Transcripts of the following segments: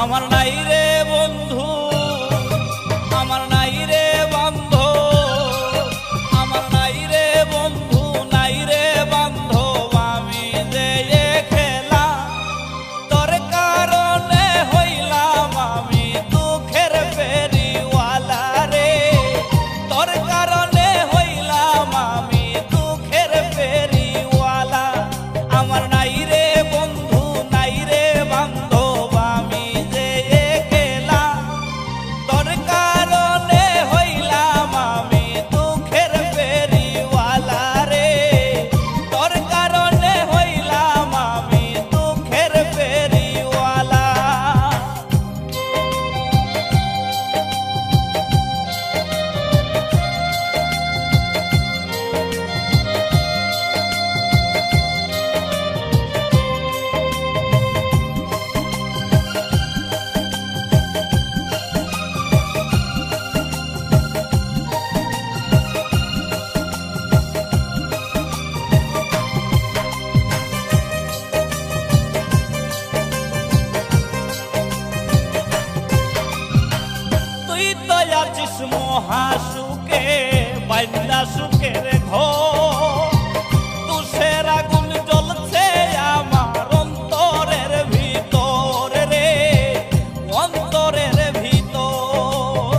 আমার নাই রে বন্ধু, আমার নাই রে বান্ধব, আমার নাই রে বন্ধু, নাই রে বান্ধব। আমি যে খেলা তোর কারণে হইলাম আমি দুঃখের ফেরিওয়ালা রে, তোর কারণে হইলাম আমি দুঃখের ফেরিওয়ালা। আমার নাই রে বন্ধু, নাই রে বান্ধব, আমি যে খেলা তোর কারণে হইলাম আমি দুঃখের ফেরিওয়ালা রে, তোর কারণে হইলাম আমি দুঃখের ফেরিওয়ালা। তুই তো আছিস মহাসুখে বাইন্দা সুখের ঘর, তুষের আগুন জ্বলছে আমার অন্তরের ভিতর রে, অন্তরের ভিতর।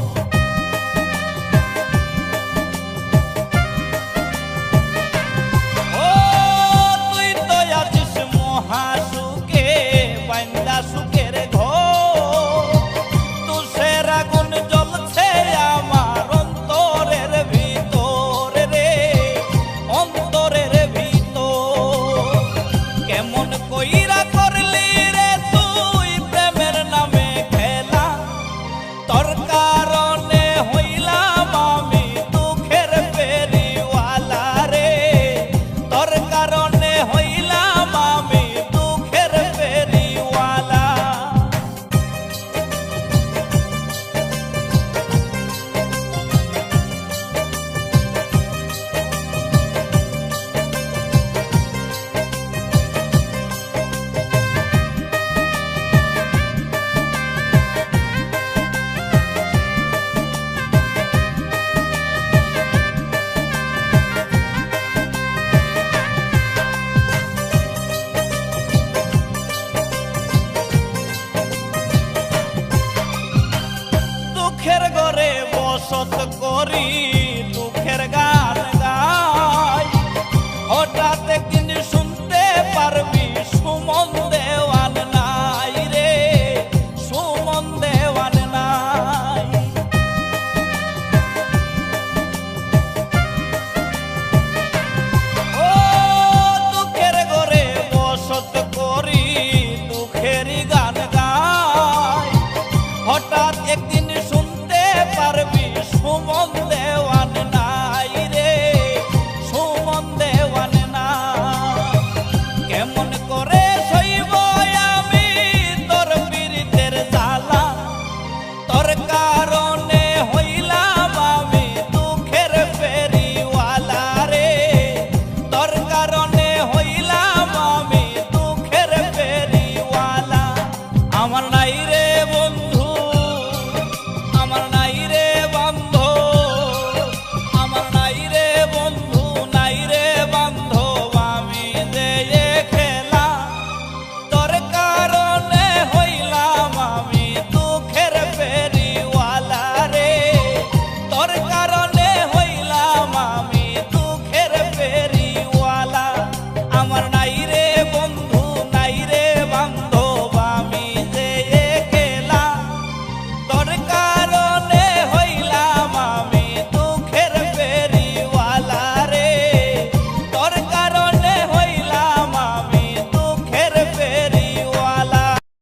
ও তুই তো আছিস মহাসুখে বাইন্দা সুখের ঘর, তুষের আগুন জ্বলছে আমার অন্তরের ভিতর রে, অন্তরের ভিতর। কেমন কইরা করলি রে তুই প্রেমের নামে খেলা, তোর কারণে হইলাম আমি দুঃখের ফেরিওয়ালা রে, তোর কারণে হইলাম আমি দুঃখের ফেরিওয়ালা। দুঃখের ঘরে বসত করি